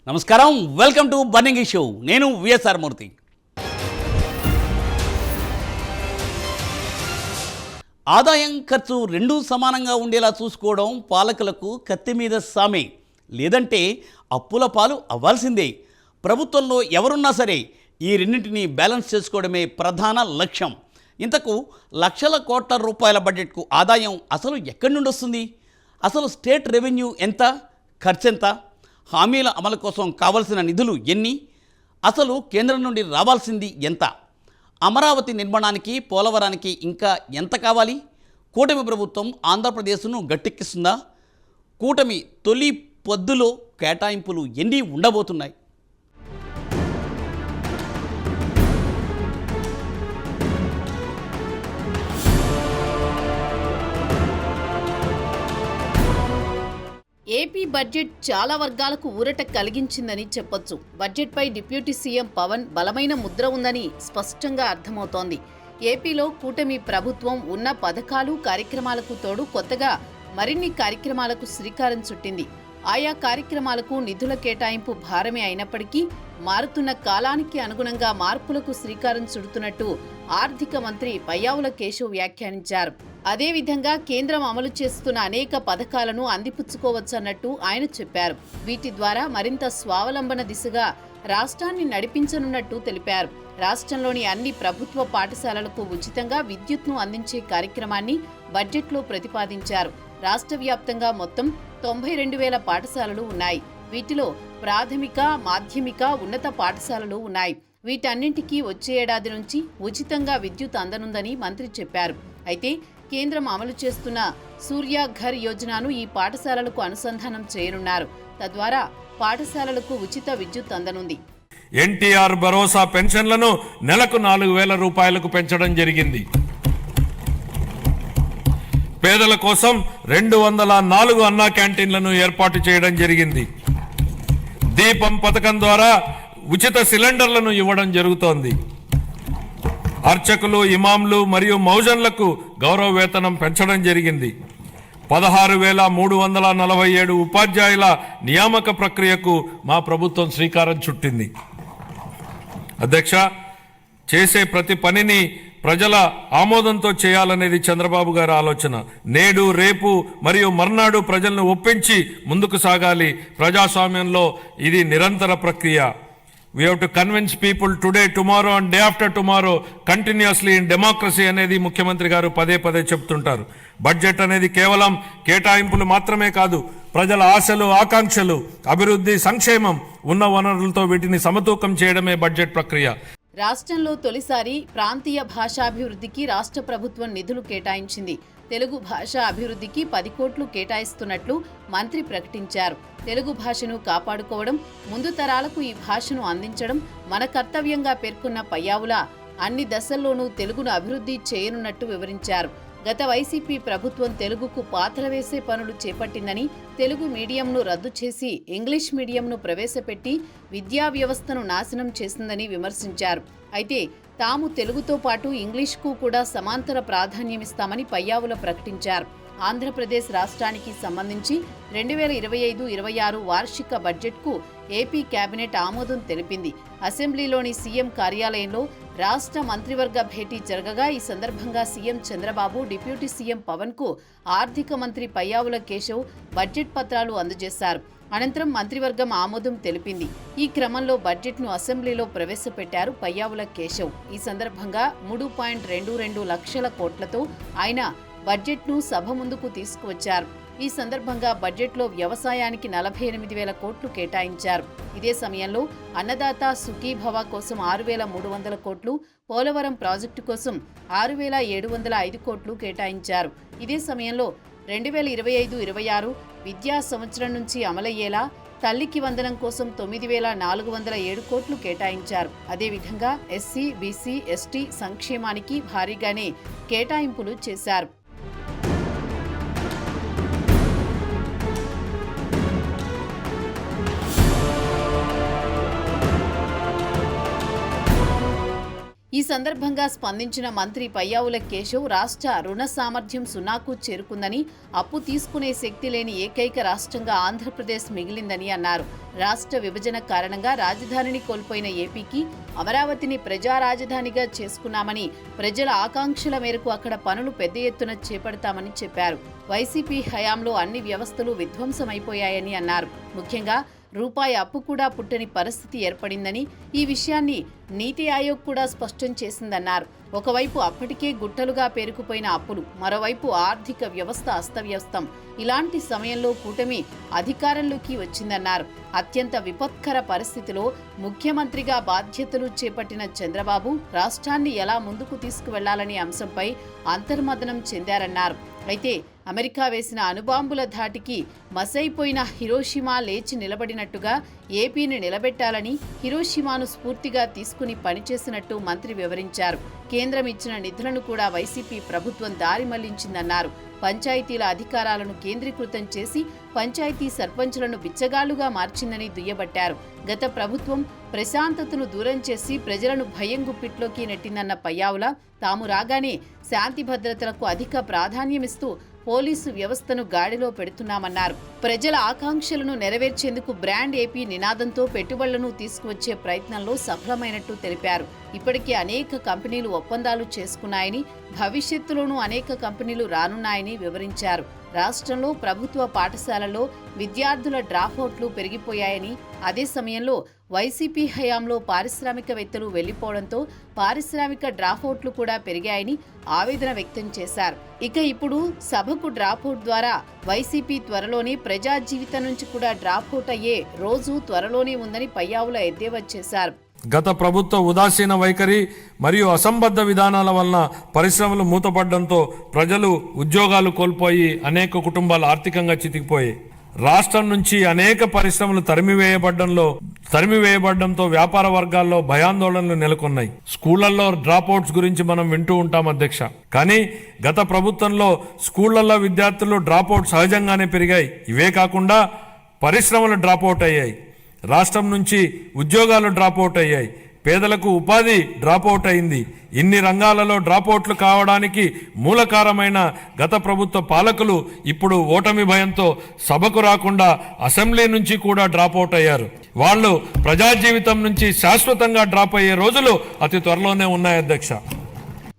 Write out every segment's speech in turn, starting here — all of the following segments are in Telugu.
నమస్కారం, వెల్కమ్ టు బర్నింగ్ ఇష్యూ. నేను విఎస్ఆర్ మూర్తి. ఆదాయం ఖర్చు రెండూ సమానంగా ఉండేలా చూసుకోవడం పాలకులకు కత్తి మీద సామే. లేదంటే అప్పుల పాలు అవ్వాల్సిందే. ప్రభుత్వంలో ఎవరున్నా సరే ఈ రెండింటిని బ్యాలెన్స్ చేసుకోవడమే ప్రధాన లక్ష్యం. ఇంతకు లక్షల కోట్ల రూపాయల బడ్జెట్కు ఆదాయం అసలు ఎక్కడి నుండి వస్తుంది? అసలు స్టేట్ రెవెన్యూ ఎంత, ఖర్చెంత, హామీల అమలు కోసం కావలసిన నిధులు ఎన్ని, అసలు కేంద్రం నుండి రావాల్సింది ఎంత, అమరావతి నిర్మాణానికి, పోలవరానికి ఇంకా ఎంత కావాలి? కూటమి ప్రభుత్వం ఆంధ్రప్రదేశ్ను గట్టెక్కిస్తుందా? కూటమి తొలి పొద్దులో కేటాయింపులు ఎన్ని ఉండబోతున్నాయి? ఏపీ బడ్జెట్ చాలా వర్గాలకు ఊరట కలిగించిందని చెప్పొచ్చు. బడ్జెట్పై డిప్యూటీ సీఎం పవన్ బలమైన ముద్ర ఉందని స్పష్టంగా అర్థమవుతోంది. ఏపీలో కూటమి ప్రభుత్వం ఉన్న పథకాలు, కార్యక్రమాలకు తోడు కొత్తగా మరిన్ని కార్యక్రమాలకు శ్రీకారం చుట్టింది. ఆయా కార్యక్రమాలకు నిధుల కేటాయింపు భారమే అయినప్పటికీ మారుతున్న కాలానికి అనుగుణంగా మార్పులకు శ్రీకారం చుడుతున్నట్టు ఆర్థిక మంత్రి పయ్యావుల కేశవ్ వ్యాఖ్యానించారు. అదేవిధంగా కేంద్రం అమలు చేస్తున్న అనేక పథకాలను అందిపుచ్చుకోవచ్చన్నట్టు ఆయన చెప్పారు. వీటి ద్వారా మరింత స్వావలంబన దిశగా రాష్ట్రాన్ని నడిపించనున్నట్టు తెలిపారు. రాష్ట్రంలోని అన్ని ప్రభుత్వ పాఠశాలలకు ఉచితంగా విద్యుత్ను అందించే కార్యక్రమాన్ని బడ్జెట్లో ప్రతిపాదించారు. రాష్ట్ర వ్యాప్తంగా మొత్తం 92,000 పాఠశాలలు ఉన్నాయి. వీటిలో ప్రాథమిక, మాధ్యమిక, ఉన్నత పాఠశాలలు ఉన్నాయి. వీటన్నింటికీ వచ్చే ఏడాది నుంచి ఉచితంగా విద్యుత్ అందనుందని మంత్రి చెప్పారు. అయితే కేంద్రం అమలు చేస్తున్న సూర్య ఘర్ యోజనను ఈ పాఠశాలలకు అనుసంధానం చేయనున్నారు. తద్వారా పాఠశాలలకు ఉచిత విద్యుత్ అందనుంది. ఎన్టీఆర్ భరోసా పెన్షన్లను నెలకు 4,000 రూపాయలకు పెంచడం జరిగింది. పేదల కోసం 204 అన్నా క్యాంటీన్లను ఏర్పాటు చేయడం జరిగింది. దీపం పథకం ద్వారా ఉచిత సిలిండర్లను ఇవ్వడం జరుగుతోంది. అర్చకులు, ఇమాంలు మరియు మౌజన్లకు గౌరవ వేతనం పెంచడం జరిగింది. 16,347 ఉపాధ్యాయుల నియామక ప్రక్రియకు మా ప్రభుత్వం శ్రీకారం చుట్టింది. అధ్యక్ష, చేసే ప్రతి పనిని ప్రజల ఆమోదంతో చేయాలనేది చంద్రబాబు గారి ఆలోచన. నేడు, రేపు మరియు మర్నాడు ప్రజలను ఒప్పించి ముందుకు సాగాలి. ప్రజాస్వామ్యంలో ఇది నిరంతర ప్రక్రియ. We have to convince people today, tomorrow and day after tomorrow continuously in democracy అనేది ముఖ్యమంత్రి గారు పదే పదే చెప్తుంటారు. బడ్జెట్ అనేది కేవలం కేటాయింపులు మాత్రమే కాదు, ప్రజల ఆశలు, ఆకాంక్షలు, అభివృద్ధి, సంక్షేమం, ఉన్న వనరులతో వీటిని సమతూకం చేయడమే బడ్జెట్ ప్రక్రియ. రాష్ట్రంలో తొలిసారి ప్రాంతీయ భాషాభివృద్ధికి రాష్ట్ర ప్రభుత్వం నిధులు కేటాయించింది. తెలుగు భాష అభివృద్ధికి 10 కోట్లు కేటాయిస్తున్నట్లు మంత్రి ప్రకటించారు. తెలుగు భాషను కాపాడుకోవడం, ముందు తరాలకు ఈ భాషను అందించడం మన కర్తవ్యంగా పేర్కొన్న పయ్యావుల అన్ని దశల్లోనూ తెలుగును అభివృద్ధి చేయనున్నట్టు వివరించారు. గత వైసీపీ ప్రభుత్వం తెలుగుకు పాత్ర వేసే పనులు చేపట్టిందని, తెలుగు మీడియంను రద్దు చేసి ఇంగ్లీష్ మీడియంను ప్రవేశపెట్టి విద్యా వ్యవస్థను నాశనం చేసిందని విమర్శించారు. అయితే తాము తెలుగుతో పాటు ఇంగ్లీష్కు కూడా సమాంతర ప్రాధాన్యమిస్తామని పయ్యావుల ప్రకటించారు. ఆంధ్రప్రదేశ్ రాష్ట్రానికి సంబంధించి 2025-26 వార్షిక బడ్జెట్కు ఏపీ కేబినెట్ ఆమోదం తెలిపింది. అసెంబ్లీలోని సీఎం కార్యాలయంలో రాష్ట్ర మంత్రివర్గ భేటీ జరగగా ఈ సందర్భంగా సీఎం చంద్రబాబు, డిప్యూటీ సీఎం పవన్కు ఆర్థిక మంత్రి పయ్యావుల కేశవ్ బడ్జెట్ పత్రాలు అందజేశారు. అనంతరం మంత్రివర్గం ఆమోదం తెలిపింది. ఈ క్రమంలో బడ్జెట్ను అసెంబ్లీలో ప్రవేశపెట్టారు పయ్యావుల కేశవ్. ఈ సందర్భంగా 3.22 లక్షల కోట్లతో ఆయన బడ్జెట్ను సభ ముందుకు తీసుకువచ్చారు. ఈ సందర్భంగా బడ్జెట్లో వ్యవసాయానికి 48,000 కోట్లు కేటాయించారు. ఇదే సమయంలో అన్నదాత సుఖీభవ కోసం 6,300 కోట్లు, పోలవరం ప్రాజెక్టు కోసం 6,705 కోట్లు కేటాయించారు. ఇదే సమయంలో 2025-26 విద్యా సంవత్సరం నుంచి అమలయ్యేలా తల్లికి వందనం కోసం 9,407 కోట్లు కేటాయించారు. అదేవిధంగా ఎస్సీ, బీసీ, ఎస్టీ సంక్షేమానికి భారీగానే కేటాయింపులు చేశారు. ఈ ఈ సందర్భంగా స్పందించిన మంత్రి పయ్యావుల కేశవ్ రాష్ట్ర రుణ సామర్థ్యం సున్నాకు చేరుకుందని, అప్పు తీసుకునే శక్తి లేని ఏకైక రాష్ట్రంగా ఆంధ్రప్రదేశ్ మిగిలిందని అన్నారు. రాష్ట్ర విభజన కారణంగా రాజధానిని కోల్పోయిన ఏపీకి అమరావతిని ప్రజా రాజధానిగా చేసుకున్నామని, ప్రజల ఆకాంక్షల మేరకు అక్కడ పనులు పెద్ద ఎత్తున చేపడతామని చెప్పారు. వైసీపీ హయాంలో అన్ని వ్యవస్థలు విధ్వంసమైపోయాయని అన్నారు. ముఖ్యంగా రూపాయి అప్పు కూడా పుట్టని పరిస్థితి ఏర్పడిందని, ఈ విషయాన్ని నీతి ఆయోగ్ కూడా స్పష్టం చేసిందన్నారు. ఒకవైపు అప్పటికే గుట్టలుగా పేరుకుపోయిన అప్పులు, మరోవైపు ఆర్థిక వ్యవస్థ అస్తవ్యస్తం. ఇలాంటి సమయంలో కూటమి అధికారంలోకి వచ్చిందన్నారు. అత్యంత విపత్కర పరిస్థితిలో ముఖ్యమంత్రిగా బాధ్యతలు చేపట్టిన చంద్రబాబు రాష్ట్రాన్ని ఎలా ముందుకు తీసుకువెళ్లాలనే అంశంపై అంతర్మథనం చెందారన్నారు. అయితే అమెరికా వేసిన అణుబాంబుల ధాటికి మసైపోయిన హిరోషిమా లేచి నిలబడినట్టుగా ఏపీని నిలబెట్టాలని, హిరోషిమాను స్ఫూర్తిగా తీసుకుని పనిచేసినట్టు మంత్రి వివరించారు. కేంద్రం ఇచ్చిన నిధులను కూడా వైసీపీ ప్రభుత్వం దారి మళ్లించిందన్నారు. పంచాయతీల అధికారాలను కేంద్రీకృతం చేసి పంచాయతీ సర్పంచులను బిచ్చగాళ్లుగా మార్చిందని దుయ్యబట్టారు. గత ప్రభుత్వం ప్రశాంతతను దూరం చేసి ప్రజలను భయం గుప్పిట్లోకి నెట్టిందన్న పయ్యావుల, తాము రాగానే శాంతి భద్రతలకు అధిక ప్రాధాన్యమిస్తూ పోలీసు వ్యవస్థను గాడిలో పెడుతున్నామన్నారు. ప్రజల ఆకాంక్షలను నెరవేర్చేందుకు బ్రాండ్ ఏపీ నినాదంతో పెట్టుబడులను తీసుకువచ్చే ప్రయత్నంలో సఫలమైనట్టు తెలిపారు. ఇప్పటికే అనేక కంపెనీలు ఒప్పందాలు చేసుకున్నాయని, భవిష్యత్తులోనూ అనేక కంపెనీలు రానున్నాయని వివరించారు. రాష్ట్రంలో ప్రభుత్వ పాఠశాలల్లో విద్యార్థుల డ్రాపౌట్లు పెరిగిపోయాయని, అదే సమయంలో వైసీపీ హయాంలో పారిశ్రామికవేత్తలు వెళ్లిపోవడంతో పారిశ్రామిక డ్రాపౌట్లు కూడా పెరిగాయని ఆవేదన వ్యక్తం చేశారు. ఇక ఇప్పుడు సభకు డ్రాపౌట్ ద్వారా వైసీపీ త్వరలోనే ప్రజా జీవితం నుంచి కూడా డ్రాపౌట్ అయ్యే రోజు త్వరలోనే ఉందని పయ్యావుల ఎద్దేవా చేశారు. గత ప్రభుత్వ ఉదాసీన వైఖరి మరియు అసంబద్ధ విధానాల వలన పరిశ్రమలు మూతపడడంతో ప్రజలు ఉద్యోగాలు కోల్పోయి అనేక కుటుంబాలు ఆర్థికంగా చితికిపోయాయి. రాష్ట్రం నుంచి అనేక పరిశ్రమలు తరిమివేయబడడంతో వ్యాపార వర్గాల్లో భయాందోళనలు నెలకొన్నాయి. స్కూళ్లలో డ్రాప్అవుట్స్ గురించి మనం వింటూ ఉంటాం అధ్యక్ష. కానీ గత ప్రభుత్వంలో స్కూళ్లలో విద్యార్థులు డ్రాప్అవుట్ సహజంగానే పెరిగాయి. ఇవే కాకుండా పరిశ్రమలు డ్రాప్అవుట్ అయ్యాయి. రాష్ట్రం నుంచి ఉద్యోగాలు డ్రాప్అవుట్ అయ్యాయి. పేదలకు ఉపాధి డ్రాప్అవుట్ అయింది. ఇన్ని రంగాలలో డ్రాప్అవుట్లు కావడానికి మూలకారమైన గత ప్రభుత్వ పాలకులు ఇప్పుడు ఓటమి భయంతో సభకు రాకుండా అసెంబ్లీ నుంచి కూడా డ్రాప్అవుట్ అయ్యారు. వాళ్ళు ప్రజా జీవితం నుంచి శాశ్వతంగా డ్రాప్ అయ్యే రోజులు అతి త్వరలోనే ఉన్నాయి అధ్యక్ష.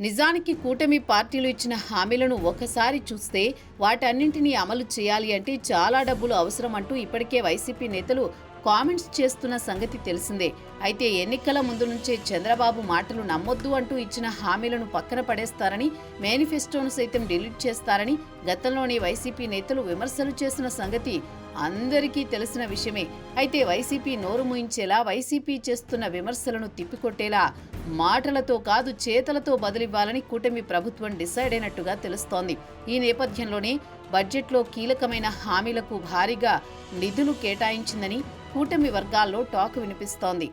నిజానికి కూటమి పార్టీలు ఇచ్చిన హామీలను ఒకసారి చూస్తే వాటన్నింటినీ అమలు చేయాలి అంటే చాలా డబ్బులు అవసరం అంటూ ఇప్పటికే వైసీపీ నేతలు కామెంట్స్ చేస్తున్న సంగతి తెలిసిందే. అయితే ఎన్నికల ముందు నుంచే చంద్రబాబు మాటలు నమ్మొద్దు అంటూ ఇచ్చిన హామీలను పక్కన పడేస్తారని, మేనిఫెస్టోను సైతం డిలీట్ చేస్తారని గతంలోనే వైసీపీ నేతలు విమర్శలు చేసిన సంగతి అందరికీ తెలిసిన విషయమే. అయితే వైసీపీ నోరు మూయించేలా, వైసీపీ చేస్తున్న విమర్శలను తిప్పికొట్టేలా మాటలతో కాదు చేతలతో బదులివ్వాలని కూటమి ప్రభుత్వం డిసైడ్ అయినట్టుగా తెలుస్తోంది. ఈ నేపథ్యంలోనే బడ్జెట్లో కీలకమైన హామీలకు భారీగా నిధులు కేటాయించిందని కూటమి వర్గాల్లో టాక్ వినిపిస్తోంది.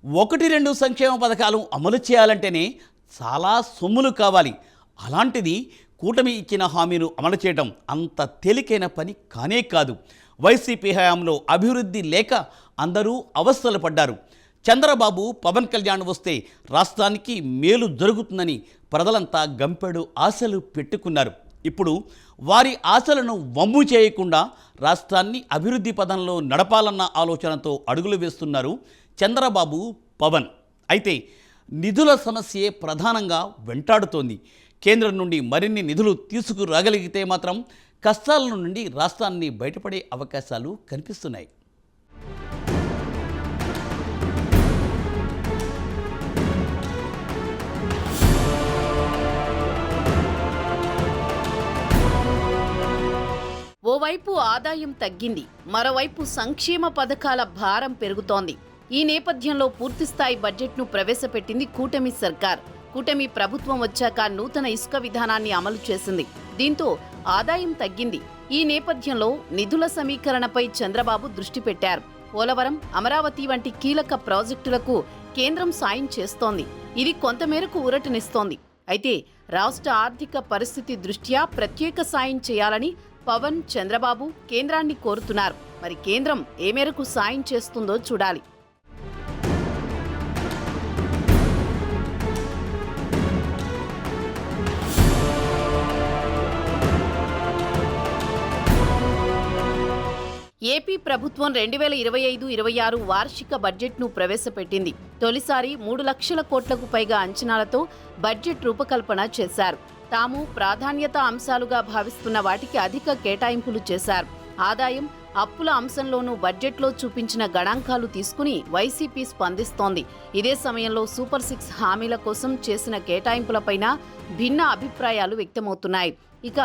ఒకటి రెండు సంక్షేమ పథకాలు అమలు చేయాలంటేనే చాలా సొమ్ములు కావాలి. అలాంటిది కూటమి ఇచ్చిన హామీను అమలు చేయడం అంత తేలికైన పని కానే కాదు. వైసీపీ హయాంలో అభివృద్ధి లేక అందరూ అవస్థలు పడ్డారు. చంద్రబాబు, పవన్ కళ్యాణ్ వస్తే రాష్ట్రానికి మేలు జరుగుతుందని ప్రజలంతా గంపెడు ఆశలు పెట్టుకున్నారు. ఇప్పుడు వారి ఆశలను వమ్ము చేయకుండా రాష్ట్రాన్ని అభివృద్ధి పదంలో నడపాలన్న ఆలోచనతో అడుగులు వేస్తున్నారు చంద్రబాబు, పవన్. అయితే నిధుల సమస్యే ప్రధానంగా వెంటాడుతోంది. కేంద్రం నుండి మరిన్ని నిధులు తీసుకురాగలిగితే మాత్రం కష్టాల నుండి రాష్ట్రాన్ని బయటపడే అవకాశాలు కనిపిస్తున్నాయి. ఓవైపు ఆదాయం తగ్గింది, మరోవైపు సంక్షేమ పథకాల భారం పెరుగుతోంది. ఈ నేపథ్యంలో పూర్తిస్థాయి బడ్జెట్ను ప్రవేశపెట్టింది కూటమి సర్కార్. కూటమి ప్రభుత్వం వచ్చాక నూతన ఇసుక విధానాన్ని అమలు చేసింది. దీంతో ఆదాయం తగ్గింది. ఈ నేపథ్యంలో నిధుల సమీకరణపై చంద్రబాబు దృష్టి పెట్టారు. పోలవరం, అమరావతి వంటి కీలక ప్రాజెక్టులకు కేంద్రం సాయం చేస్తోంది. ఇది కొంతమేరకు ఊరటనిస్తోంది. అయితే రాష్ట్ర ఆర్థిక పరిస్థితి దృష్ట్యా ప్రత్యేక సాయం చేయాలని పవన్, చంద్రబాబు కేంద్రాన్ని కోరుతున్నారు. మరి కేంద్రం ఏ మేరకు సాయం చేస్తుందో చూడాలి. ఏపీ ప్రభుత్వం 2025-26 వార్షిక బడ్జెట్ను ప్రవేశపెట్టింది. తొలిసారి 3 లక్షల కోట్లకు పైగా అంచనాలతో బడ్జెట్ రూపకల్పన చేశారు. తాము ప్రాధాన్యత అంశాలుగా భావిస్తున్న వాటికి అధిక కేటాయింపులు చేశారు. ఆదాయం, అప్పుల అంశంలోనూ బడ్జెట్లో చూపించిన గణాంకాలు తీసుకుని వైసీపీ స్పందిస్తోంది. ఇదే సమయంలో సూపర్ 6 హామీల కోసం చేసిన కేటాయింపులపైన భిన్న అభిప్రాయాలు వ్యక్తమవుతున్నాయి. ఇక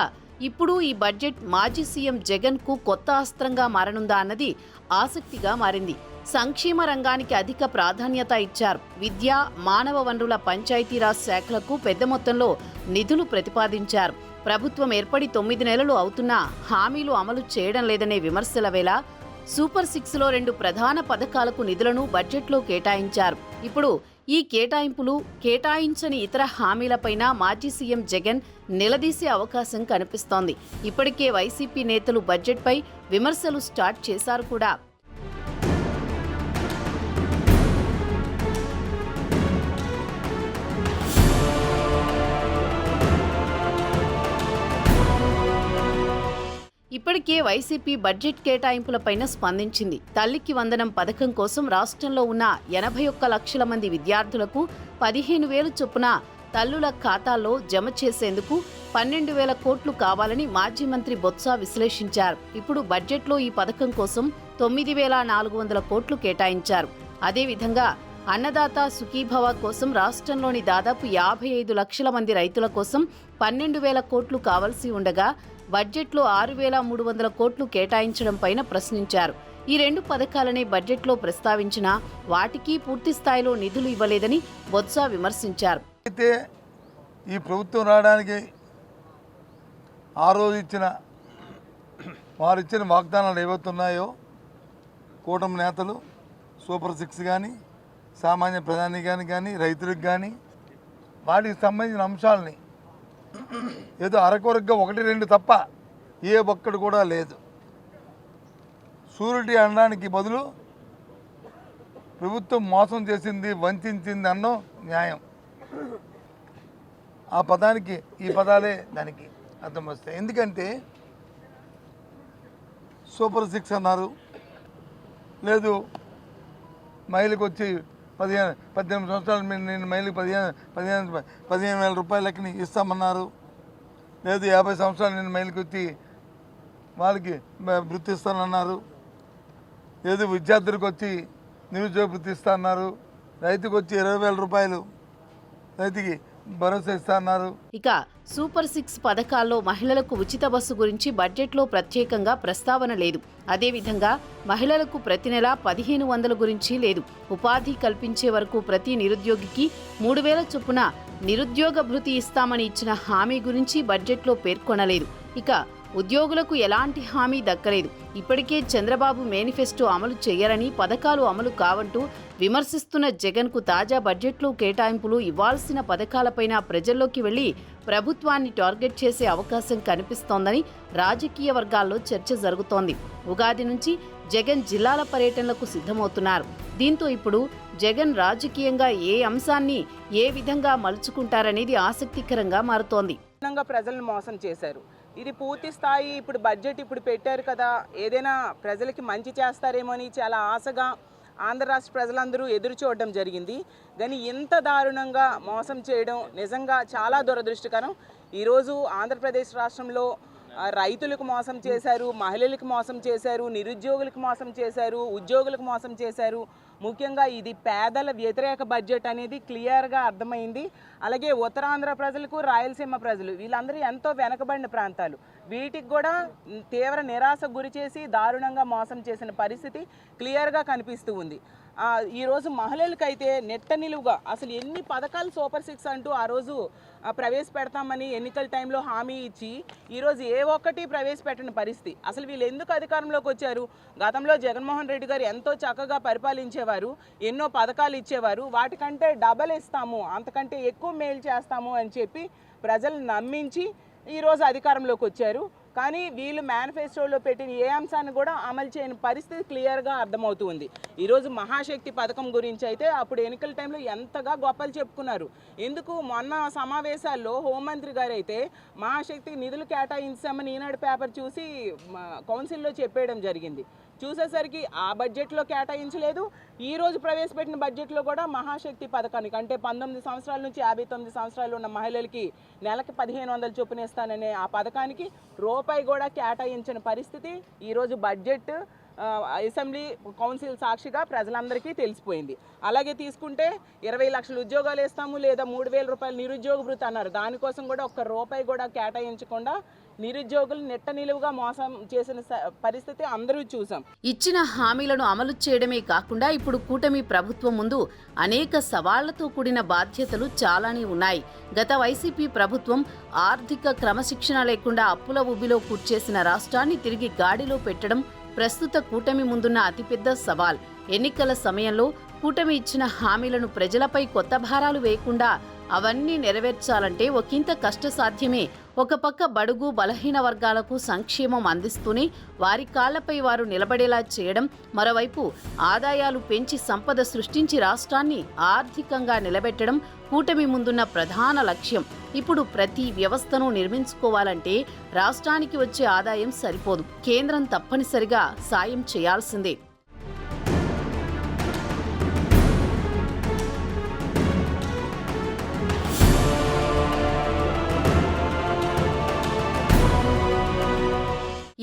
ఇప్పుడు ఈ బడ్జెట్ మాజీ సీఎం జగన్కు కొత్త అస్త్రంగా మారనుందా అన్నది ఆసక్తిగా మారింది. సంక్షేమ రంగానికి అధిక ప్రాధాన్యత ఇచ్చారు. విద్య, మానవ వనరుల పంచాయతీరాజ్ శాఖలకు పెద్ద మొత్తంలో నిధులు ప్రతిపాదించారు. ప్రభుత్వం ఏర్పడి 9 నెలలు అవుతున్నా హామీలు అమలు చేయడం లేదనే విమర్శల వేళ సూపర్ 6లో 2 ప్రధాన పథకాలకు నిధులను బడ్జెట్లో కేటాయించారు. ఇప్పుడు ఈ కేటాయించని ఇతర హామీలపైన మాజీ సీఎం జగన్ నిలదీసే అవకాశం కనిపిస్తోంది. ఇప్పటికే వైసీపీ నేతలు బడ్జెట్పై విమర్శలు స్టార్ట్ చేశారు కూడా. ఇప్పటికే వైసీపీ బడ్జెట్ కేటాయింపులపైన స్పందించింది. తల్లికి వందనం పథకం కోసం రాష్ట్రంలో ఉన్న 81 లక్షల మంది విద్యార్థులకు 15,000 చొప్పున తల్లుల ఖాతాల్లో జమ చేసేందుకు 12,000 కోట్లు కావాలని మాజీ మంత్రి బొత్స విశ్లేషించారు. ఇప్పుడు బడ్జెట్లో ఈ పథకం కోసం 9,400 కోట్లు కేటాయించారు. అదేవిధంగా అన్నదాత సుఖీభవ కోసం రాష్ట్రంలోని దాదాపు 55 లక్షల మంది రైతుల కోసం 12,000 కోట్లు కావాల్సి ఉండగా బడ్జెట్లో 6,300 కోట్లు కేటాయించడం పైన ప్రశ్నించారు. ఈ 2 పథకాలనే బడ్జెట్లో ప్రస్తావించినా వాటికి పూర్తి స్థాయిలో నిధులు ఇవ్వలేదని బొత్స విమర్శించారు. అయితే ఈ ప్రభుత్వం రావడానికి ఆ రోజు వారిచ్చిన వాగ్దానాలు ఏవైతున్నాయో కూటమి నేతలు సూపర్ 6 కానీ, సామాన్య ప్రధాని కానీ, రైతులకు కానీ వాటికి సంబంధించిన అంశాలని ఏదో అరకొరగ్గా 1-2 తప్ప ఏ ఒక్కడు కూడా లేదు. షూరిటీ అనడానికి బదులు ప్రభుత్వం మోసం చేసింది, వంచింది అన్నో న్యాయం. ఆ పదానికి ఈ పదాలే దానికి అర్థం వస్తాయి. ఎందుకంటే సూపర్ 6 అన్నారు, లేదు మహిళకు వచ్చి 18 సంవత్సరాలు నేను మహిళకి 15,000 రూపాయల లెక్కని ఇస్తామన్నారు. లేదు 50 సంవత్సరాలు నేను మహిళకి వచ్చి వాళ్ళకి వృత్తి ఇస్తానన్నారు. లేదు విద్యార్థులకు వచ్చి నిరుద్యోగ వృత్తి ఇస్తా అన్నారు. రైతుకు వచ్చి 20,000 రూపాయలు రైతుకి భరోసా ఇస్తా అన్నారు. ఇక సూపర్ 6 పథకాల్లో మహిళలకు ఉచిత బస్సు గురించి బడ్జెట్లో ప్రత్యేకంగా ప్రస్తావన లేదు. అదేవిధంగా మహిళలకు ప్రతి నెల 1,500 గురించి లేదు. ఉపాధి కల్పించే వరకు ప్రతి నిరుద్యోగికి 3,000 చొప్పున నిరుద్యోగ భృతి ఇస్తామని ఇచ్చిన హామీ గురించి బడ్జెట్లో పేర్కొనలేదు. ఇక ఉద్యోగులకు ఎలాంటి హామీ దక్కలేదు. ఇప్పటికే చంద్రబాబు మేనిఫెస్టో అమలు చేయరని, పథకాలు అమలు కావంటూ విమర్శిస్తున్న జగన్కు తాజా బడ్జెట్లో కేటాయింపులు ఇవ్వాల్సిన పథకాలపైన ప్రజల్లోకి వెళ్లి ప్రభుత్వాన్ని టార్గెట్ చేసే అవకాశం కనిపిస్తోందని రాజకీయ వర్గాల్లో చర్చ జరుగుతోంది. ఉగాది నుంచి జగన్ జిల్లాల పర్యటనలకు సిద్ధమవుతున్నారు. దీంతో ఇప్పుడు జగన్ రాజకీయంగా ఏ అంశాన్ని ఏ విధంగా మలుచుకుంటారనేది ఆసక్తికరంగా మారుతోంది. ప్రజలను మోసం చేశారు. ఇది పూర్తి స్థాయి ఇప్పుడు బడ్జెట్ ఇప్పుడు పెట్టారు కదా, ఏదైనా ప్రజలకి మంచి చేస్తారేమో అని చాలా ఆశగా ఆంధ్ర రాష్ట్ర ప్రజలందరూ ఎదురు చూడడం జరిగింది. కానీ ఇంత దారుణంగా మోసం చేయడం నిజంగా చాలా దురదృష్టకరం. ఈరోజు ఆంధ్రప్రదేశ్ రాష్ట్రంలో రైతులకు మోసం చేశారు, మహిళలకు మోసం చేశారు, నిరుద్యోగులకు మోసం చేశారు, ఉద్యోగులకు మోసం చేశారు. ముఖ్యంగా ఇది పేదల వ్యతిరేక బడ్జెట్ అనేది క్లియర్గా అర్థమైంది. అలాగే ఉత్తరాంధ్ర ప్రజలకు, రాయలసీమ ప్రజలు వీళ్ళందరూ ఎంతో వెనకబడిన ప్రాంతాలు, వీటికి కూడా తీవ్ర నిరాశకు గురి చేసి దారుణంగా మోసం చేసిన పరిస్థితి క్లియర్గా కనిపిస్తూ ఉంది. ఈరోజు మహిళలకైతే నెట్ట నిలువుగా అసలు ఎన్ని పథకాలు సూపర్ 6 అంటూ ఆ రోజు ప్రవేశపెడతామని ఎన్నికల టైంలో హామీ ఇచ్చి ఈరోజు ఏ ఒక్కటి ప్రవేశపెట్టని పరిస్థితి. అసలు వీళ్ళు ఎందుకు అధికారంలోకి వచ్చారు? గతంలో జగన్మోహన్ రెడ్డి గారు ఎంతో చక్కగా పరిపాలించేవారు, ఎన్నో పథకాలు ఇచ్చేవారు. వాటికంటే డబల్ ఇస్తాము, అంతకంటే ఎక్కువ మేలు చేస్తాము అని చెప్పి ప్రజలు నమ్మించి ఈరోజు అధికారంలోకి వచ్చారు. కానీ వీళ్ళు మేనిఫెస్టోలో పెట్టిన ఏ అంశాన్ని కూడా అమలు చేయని పరిస్థితి క్లియర్గా అర్థమవుతుంది. ఈరోజు మహాశక్తి పథకం గురించి అయితే అప్పుడు ఎన్నికల టైంలో ఎంతగా గొప్పలు చెప్పుకున్నారు. ఎందుకు మొన్న సమావేశాల్లో హోంమంత్రి గారు అయితే మహాశక్తికి నిధులు కేటాయించామని ఈనాడు పేపర్ చూసి కౌన్సిల్లో చెప్పేయడం జరిగింది. చూసేసరికి ఆ బడ్జెట్లో కేటాయించలేదు. ఈరోజు ప్రవేశపెట్టిన బడ్జెట్లో కూడా మహాశక్తి పథకానికి అంటే 19 సంవత్సరాల నుంచి 59 సంవత్సరాలు ఉన్న మహిళలకి నెలకి 1500 చొప్పున ఇస్తాననే ఆ పథకానికి రూపాయి కూడా కేటాయించిన పరిస్థితి ఈరోజు బడ్జెట్ అసెంబ్లీ కౌన్సిల్ సాక్షిగా ప్రజలందరికీ తెలిసిపోయింది. అలాగే తీసుకుంటే 20 లక్షల ఉద్యోగాలు ఇస్తాము లేదా 3000 రూపాయలు నిరుద్యోగ భృతి అన్నారు. దానికోసం కూడా ఒక్క రూపాయి కూడా కేటాయించకుండా నిరుద్యోగులు నెట్ట నిలువుగా మోసం చేసిన పరిస్థితి అందరూ చూసాం. ఇచ్చిన హామీలను అమలు చేయడమే కాకుండా ఇప్పుడు కూటమి ప్రభుత్వం ముందు అనేక సవాళ్లతో కూడిన బాధ్యతలు చాలానే ఉన్నాయి. గత వైసీపీ ప్రభుత్వం ఆర్థిక క్రమశిక్షణ లేకుండా అప్పుల ఊబిలో కూర్చేసిన రాష్ట్రాన్ని తిరిగి గాడిలో పెట్టడం ప్రస్తుత కూటమి ముందున్న అతిపెద్ద సవాల్. ఎన్నికల సమయంలో కూటమి ఇచ్చిన హామీలను ప్రజలపై కొత్త భారాలు వేయకుండా అవన్నీ నెరవేర్చాలంటే ఒకంత కష్టసాధ్యమే. ఒక పక్క బడుగు బలహీన వర్గాలకు సంక్షేమం అందిస్తూనే వారి కాళ్లపై వారు నిలబడేలా చేయడం, మరోవైపు ఆదాయాలు పెంచి సంపద సృష్టించి రాష్ట్రాన్ని ఆర్థికంగా నిలబెట్టడం కూటమి ముందున్న ప్రధాన లక్ష్యం. ఇప్పుడు ప్రతి వ్యవస్థను నిర్మించుకోవాలంటే రాష్ట్రానికి వచ్చే ఆదాయం సరిపోదు. కేంద్రం తప్పనిసరిగా సాయం చేయాల్సిందే.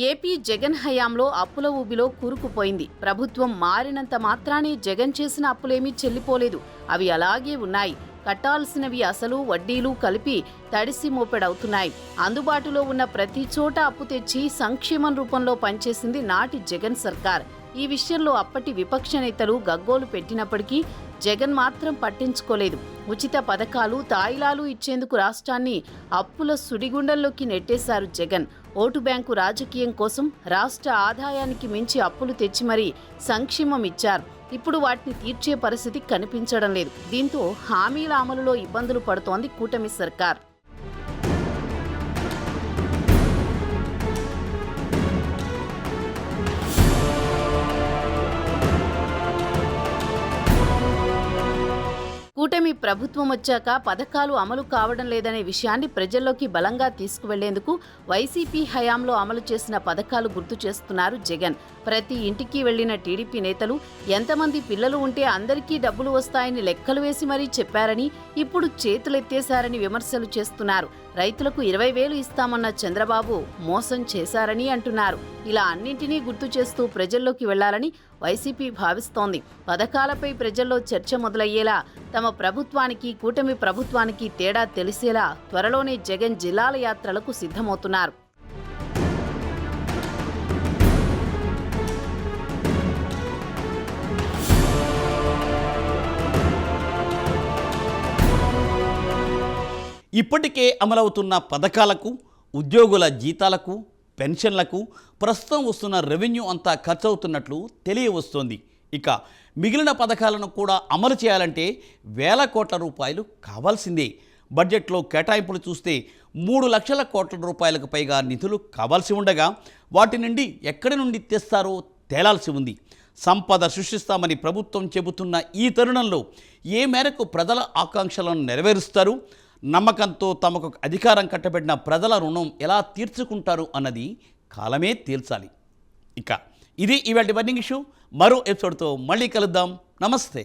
ఏపీ జగన్ హయాంలో అప్పుల ఊబిలో కూరుకుపోయింది. ప్రభుత్వం మారినంత మాత్రానే జగన్ చేసిన అప్పులేమీ చెల్లిపోలేదు. అవి అలాగే ఉన్నాయి. కట్టాల్సినవి అసలు వడ్డీలు కలిపి తడిసి మోపెడవుతున్నాయి. అందుబాటులో ఉన్న ప్రతి చోట అప్పు తెచ్చి సంక్షేమం రూపంలో పనిచేసింది నాటి జగన్ సర్కార్. ఈ విషయంలో అప్పటి విపక్ష నేతలు గగ్గోలు పెట్టినప్పటికీ జగన్ మాత్రం పట్టించుకోలేదు. ఉచిత పథకాలు, తాయిలాలు ఇచ్చేందుకు రాష్ట్రాన్ని అప్పుల సుడిగుండంలోకి నెట్టేశారు జగన్. ఓటు బ్యాంకు రాజకీయం కోసం రాష్ట్ర ఆదాయానికి మించి అప్పులు తెచ్చి మరీ సంక్షేమం ఇచ్చారు. ఇప్పుడు వాటిని తీర్చే పరిస్థితి కనిపించడం లేదు. దీంతో హామీల అమలులో ఇబ్బందులు పడుతోంది కూటమి సర్కార్. కూటమి ప్రభుత్వం వచ్చాక పథకాలు అమలు కావడం లేదనే విషయాన్ని ప్రజల్లోకి బలంగా తీసుకువెళ్లేందుకు వైసీపీ హయాంలో అమలు చేసిన పథకాలు గుర్తు చేస్తున్నారు జగన్. ప్రతి ఇంటికి వెళ్లిన టీడీపీ నేతలు ఎంతమంది పిల్లలు ఉంటే అందరికీ డబ్బులు వస్తాయని లెక్కలు వేసి మరీ చెప్పారని, ఇప్పుడు చేతులెత్తేశారని విమర్శలు చేస్తున్నారు. రైతులకు 20,000 ఇస్తామన్న చంద్రబాబు మోసం చేశారని అంటున్నారు. ఇలా అన్నింటినీ గుర్తు చేస్తూ ప్రజల్లోకి వెళ్లాలని వైసీపీ భావిస్తోంది. పథకాలపై ప్రజల్లో చర్చ మొదలయ్యేలా, తమ ప్రభుత్వానికి కూటమి ప్రభుత్వానికి తేడా తెలిసేలా త్వరలోనే జగన్ జిల్లాల యాత్రలకు సిద్ధమవుతున్నారు. ఇప్పటికే అమలవుతున్న పథకాలకు, ఉద్యోగుల జీతాలకు, పెన్షన్లకు ప్రస్తుతం వస్తున్న రెవెన్యూ అంతా ఖర్చవుతున్నట్లు తెలియవస్తోంది. ఇక మిగిలిన పథకాలను కూడా అమలు చేయాలంటే వేల కోట్ల రూపాయలు కావాల్సిందే. బడ్జెట్లో కేటాయింపులు చూస్తే 3 లక్షల కోట్ల రూపాయలకు పైగా నిధులు కావాల్సి ఉండగా వాటి నుండి ఎక్కడి నుండి తెస్తారో తేలాల్సి ఉంది. సంపద సృష్టిస్తామని ప్రభుత్వం చెబుతున్న ఈ తరుణంలో ఏ మేరకు ప్రజల ఆకాంక్షలను నెరవేరుస్తారు, నమ్మకంతో తమకు అధికారం కట్టబెట్టిన ప్రజల రుణం ఎలా తీర్చుకుంటారు అన్నది కాలమే తేల్చాలి. ఇక ఇది ఇవాల్టి బర్నింగ్ ఇష్యూ. మరో ఎపిసోడ్తో మళ్ళీ కలుద్దాం. నమస్తే.